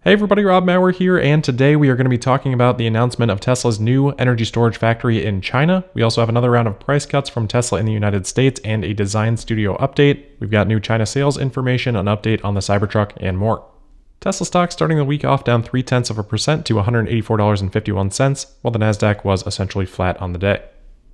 Hey everybody, Rob Maurer here, and today we are going to be talking about the announcement of Tesla's new energy storage factory in China. We also have another round of price cuts from Tesla in the United States and a design studio update. We've got new China sales information, an update on the Cybertruck, and more. Tesla stock starting the week off down 0.3% to $184.51, while the Nasdaq was essentially flat on the day.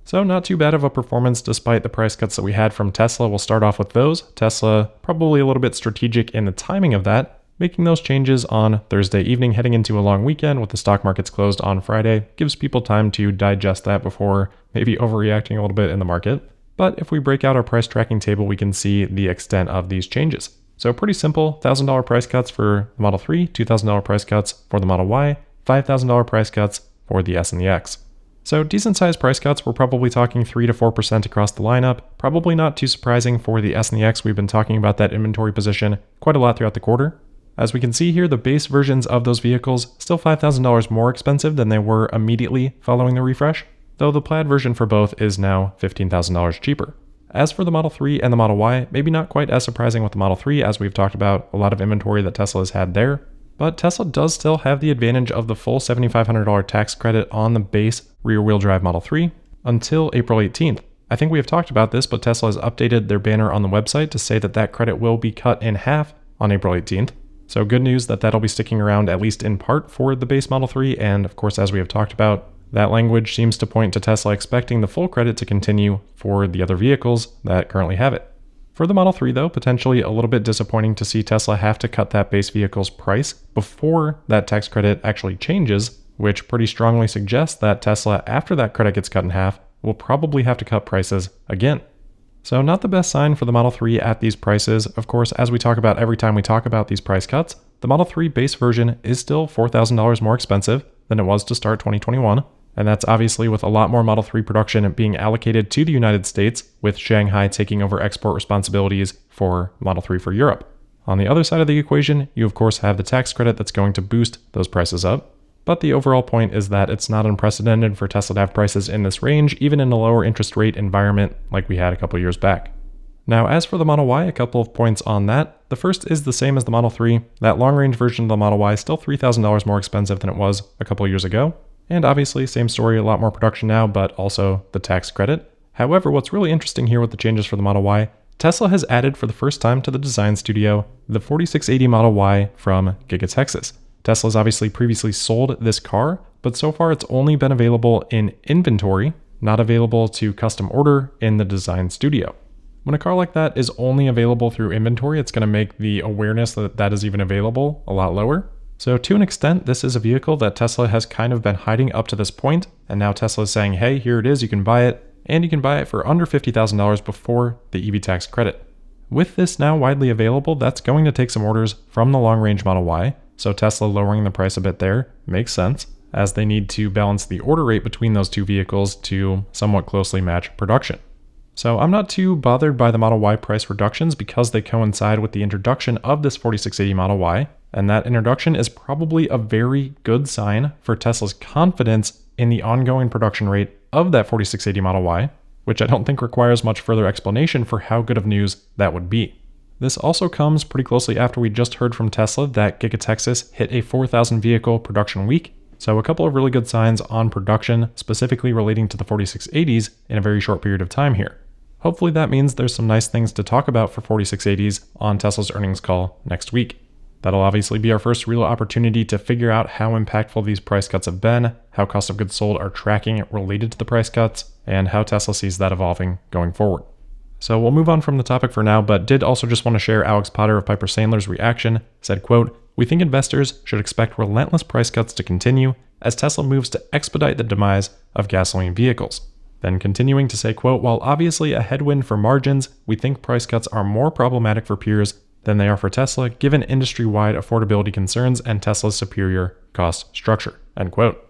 So not too bad of a performance despite the price cuts that we had from Tesla. We'll start off with those. Tesla probably a little bit strategic in the timing of that, making those changes on Thursday evening heading into a long weekend with the stock markets closed on Friday gives people time to digest that before maybe overreacting a little bit in the market. But if we break out our price tracking table, we can see the extent of these changes. So pretty simple, $1,000 price cuts for the Model 3, $2,000 price cuts for the Model Y, $5,000 price cuts for the S and the X. So decent sized price cuts, we're probably talking 3 to 4% across the lineup. Probably not too surprising for the S and the X. We've been talking about that inventory position quite a lot throughout the quarter. As we can see here, the base versions of those vehicles still $5,000 more expensive than they were immediately following the refresh, though the plaid version for both is now $15,000 cheaper. As for the Model 3 and the Model Y, maybe not quite as surprising with the Model 3 as we've talked about a lot of inventory that Tesla has had there, but Tesla does still have the advantage of the full $7,500 tax credit on the base rear-wheel drive Model 3 until April 18th. I think we have talked about this, but Tesla has updated their banner on the website to say that that credit will be cut in half on April 18th. So good news that that'll be sticking around at least in part for the base Model 3, and of course, as we have talked about, that language seems to point to Tesla expecting the full credit to continue for the other vehicles that currently have it. For the Model 3 though, potentially a little bit disappointing to see Tesla have to cut that base vehicle's price before that tax credit actually changes, which pretty strongly suggests that Tesla, after that credit gets cut in half, will probably have to cut prices again. So not the best sign for the Model 3 at these prices. Of course, as we talk about every time we talk about these price cuts, the Model 3 base version is still $4,000 more expensive than it was to start 2021. And that's obviously with a lot more Model 3 production being allocated to the United States, with Shanghai taking over export responsibilities for Model 3 for Europe. On the other side of the equation, you of course have the tax credit that's going to boost those prices up. But the overall point is that it's not unprecedented for Tesla to have prices in this range, even in a lower interest rate environment like we had a couple years back. Now, as for the Model Y, a couple of points on that. The first is the same as the Model 3. That long-range version of the Model Y is still $3,000 more expensive than it was a couple years ago. And obviously, same story, a lot more production now, but also the tax credit. However, what's really interesting here with the changes for the Model Y, Tesla has added for the first time to the design studio the 4680 Model Y from Giga Texas. Tesla's obviously previously sold this car, but so far it's only been available in inventory, not available to custom order in the design studio. When a car like that is only available through inventory, it's going to make the awareness that that is even available a lot lower. So to an extent, this is a vehicle that Tesla has kind of been hiding up to this point, and now Tesla is saying, hey, here it is, you can buy it, and you can buy it for under $50,000 before the EV tax credit. With this now widely available, that's going to take some orders from the long-range Model Y. So Tesla lowering the price a bit there makes sense, as they need to balance the order rate between those two vehicles to somewhat closely match production. So I'm not too bothered by the Model Y price reductions because they coincide with the introduction of this 4680 Model Y, and that introduction is probably a very good sign for Tesla's confidence in the ongoing production rate of that 4680 Model Y, which I don't think requires much further explanation for how good of news that would be. This also comes pretty closely after we just heard from Tesla that Giga Texas hit a 4,000 vehicle production week. So a couple of really good signs on production, specifically relating to the 4680s in a very short period of time here. Hopefully that means there's some nice things to talk about for 4680s on Tesla's earnings call next week. That'll obviously be our first real opportunity to figure out how impactful these price cuts have been, how cost of goods sold are tracking related to the price cuts, and how Tesla sees that evolving going forward. So we'll move on from the topic for now, but did also just want to share Alex Potter of Piper Sandler's reaction. Said, quote, "We think investors should expect relentless price cuts to continue as Tesla moves to expedite the demise of gasoline vehicles." Then continuing to say, quote, "While obviously a headwind for margins, we think price cuts are more problematic for peers than they are for Tesla, given industry-wide affordability concerns and Tesla's superior cost structure." End quote.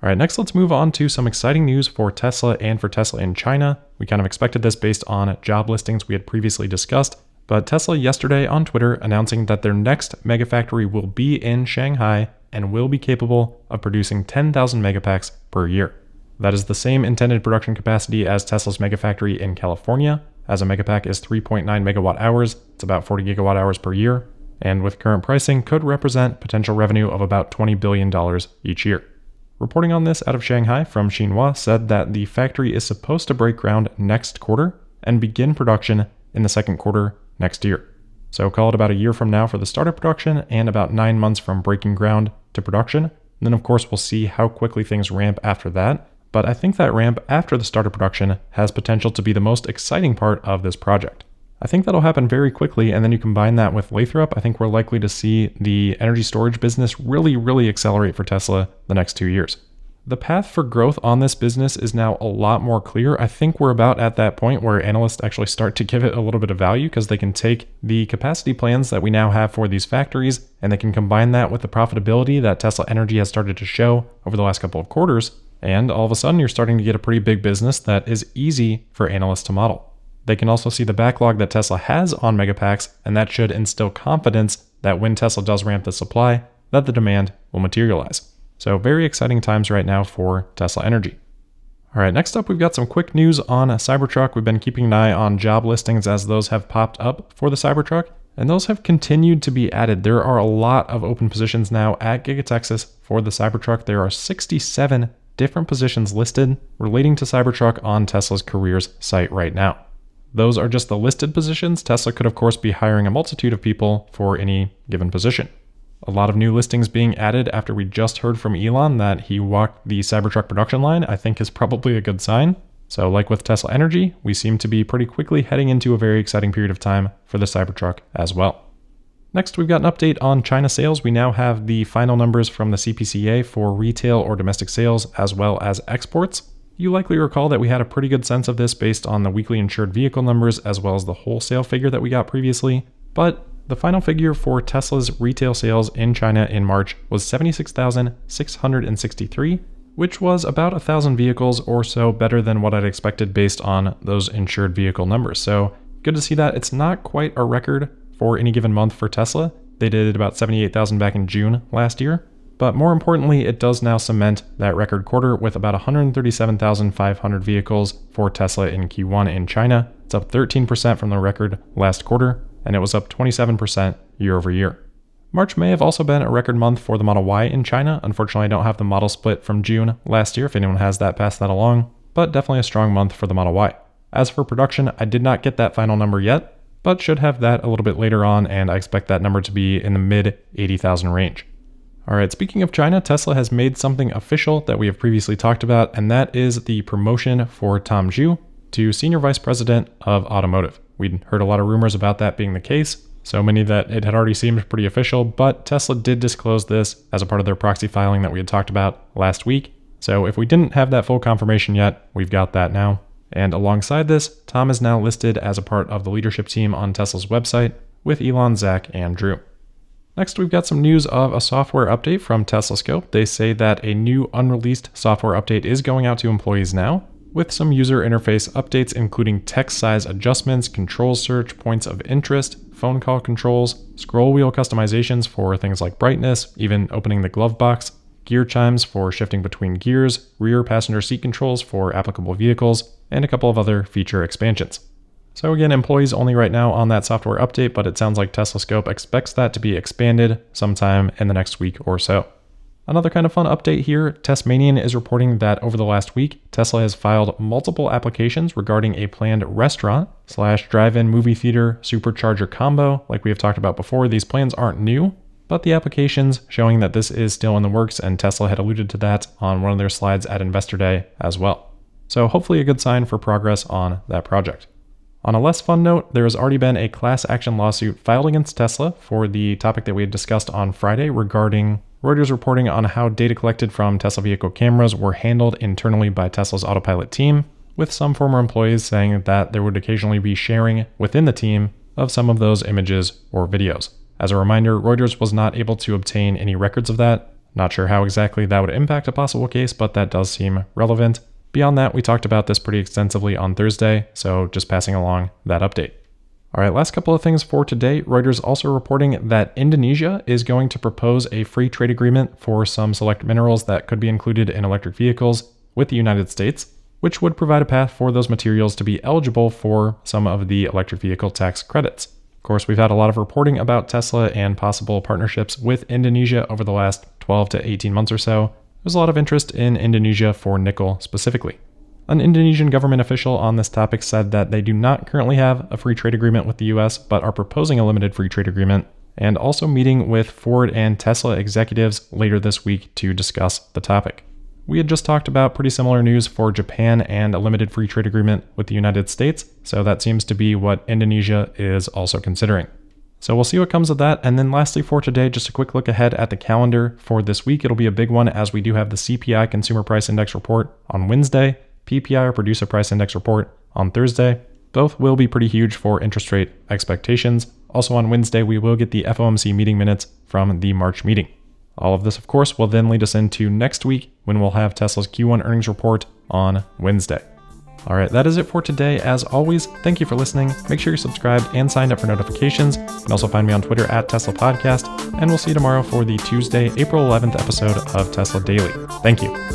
All right, next let's move on to some exciting news for Tesla and for Tesla in China. We kind of expected this based on job listings we had previously discussed, but Tesla yesterday on Twitter announcing that their next Megafactory will be in Shanghai and will be capable of producing 10,000 megapacks per year. That is the same intended production capacity as Tesla's Megafactory in California, as a megapack is 3.9 megawatt hours. It's about 40 gigawatt hours per year. and with current pricing could represent potential revenue of about $20 billion each year. Reporting on this out of Shanghai from Xinhua said that the factory is supposed to break ground next quarter and begin production in the second quarter next year. So call it about a year from now for the start of production and about 9 months from breaking ground to production. And then of course we'll see how quickly things ramp after that. But I think that ramp after the start of production has potential to be the most exciting part of this project. I think that'll happen very quickly, and then you combine that with Lathrop, I think we're likely to see the energy storage business really accelerate for Tesla the next 2 years. The path for growth on this business is now a lot more clear. I think we're about at that point where analysts actually start to give it a little bit of value because they can take the capacity plans that we now have for these factories and they can combine that with the profitability that Tesla Energy has started to show over the last couple of quarters. And all of a sudden, you're starting to get a pretty big business that is easy for analysts to model. They can also see the backlog that Tesla has on Megapacks, and that should instill confidence that when Tesla does ramp the supply, that the demand will materialize. So very exciting times right now for Tesla Energy. All right, next up, we've got some quick news on Cybertruck. We've been keeping an eye on job listings as those have popped up for the Cybertruck, and those have continued to be added. There are a lot of open positions now at Giga Texas for the Cybertruck. There are 67 different positions listed relating to Cybertruck on Tesla's careers site right now. Those are just the listed positions. Tesla could of course be hiring a multitude of people for any given position. A lot of new listings being added after we just heard from Elon that he walked the Cybertruck production line, I think is probably a good sign. So like with Tesla Energy, we seem to be pretty quickly heading into a very exciting period of time for the Cybertruck as well. Next, we've got an update on China sales. We now have the final numbers from the CPCA for retail or domestic sales as well as exports. You likely recall that we had a pretty good sense of this based on the weekly insured vehicle numbers as well as the wholesale figure that we got previously. But the final figure for Tesla's retail sales in China in March was 76,663, which was about 1,000 vehicles or so better than what I'd expected based on those insured vehicle numbers. So good to see that. It's not quite a record for any given month for Tesla. They did about 78,000 back in June last year. But more importantly, it does now cement that record quarter with about 137,500 vehicles for Tesla in Q1 in China. It's up 13% from the record last quarter, and it was up 27% year over year. March may have also been a record month for the Model Y in China. Unfortunately, I don't have the model split from June last year. If anyone has that, pass that along. But definitely a strong month for the Model Y. As for production, I did not get that final number yet, but should have that a little bit later on, and I expect that number to be in the mid 80,000 range. All right, speaking of China, Tesla has made something official that we have previously talked about, and that is the promotion for Tom Zhu to Senior Vice President of Automotive. We'd heard a lot of rumors about that being the case, so many that it had already seemed pretty official, but Tesla did disclose this as a part of their proxy filing that we had talked about last week. So if we didn't have that full confirmation yet, we've got that now. And alongside this, Tom is now listed as a part of the leadership team on Tesla's website with Elon, Zach, and Drew. Next, we've got some news of a software update from Tesla Scope. They say that a new unreleased software update is going out to employees now, with some user interface updates including text size adjustments, control search, points of interest, phone call controls, scroll wheel customizations for things like brightness, even opening the glove box, gear chimes for shifting between gears, rear passenger seat controls for applicable vehicles, and a couple of other feature expansions. So again, employees only right now on that software update, but it sounds like Tesla Scope expects that to be expanded sometime in the next week or so. Another kind of fun update here, Tesmanian is reporting that over the last week, Tesla has filed multiple applications regarding a planned restaurant/drive-in movie theater supercharger combo. Like we have talked about before, these plans aren't new, but the applications showing that this is still in the works, and Tesla had alluded to that on one of their slides at Investor Day as well. So hopefully a good sign for progress on that project. On a less fun note, there has already been a class action lawsuit filed against Tesla for the topic that we had discussed on Friday regarding Reuters reporting on how data collected from Tesla vehicle cameras were handled internally by Tesla's Autopilot team, with some former employees saying that there would occasionally be sharing within the team of some of those images or videos. As a reminder, Reuters was not able to obtain any records of that. Not sure how exactly that would impact a possible case, but that does seem relevant. Beyond that, we talked about this pretty extensively on Thursday, so just passing along that update. All right, last couple of things for today. Reuters also reporting that Indonesia is going to propose a free trade agreement for some select minerals that could be included in electric vehicles with the United States, which would provide a path for those materials to be eligible for some of the electric vehicle tax credits. course, we've had a lot of reporting about Tesla and possible partnerships with Indonesia over the last 12 to 18 months or so. There's a lot of interest in Indonesia for nickel specifically. An Indonesian government official on this topic said that they do not currently have a free trade agreement with the US, but are proposing a limited free trade agreement, and also meeting with Ford and Tesla executives later this week to discuss the topic. We had just talked about pretty similar news for Japan and a limited free trade agreement with the United States, so that seems to be what Indonesia is also considering. So we'll see what comes of that. And then lastly for today, just a quick look ahead at the calendar for this week. It'll be a big one as we do have the CPI Consumer Price Index report on Wednesday, PPI or Producer Price Index report on Thursday. Both will be pretty huge for interest rate expectations. Also on Wednesday, we will get the FOMC meeting minutes from the March meeting. All of this, of course, will then lead us into next week when we'll have Tesla's Q1 earnings report on Wednesday. All right, that is it for today. As always, thank you for listening. Make sure you're subscribed and signed up for notifications. You can also find me on Twitter at Tesla Podcast, and we'll see you tomorrow for the Tuesday, April 11th episode of Tesla Daily. Thank you.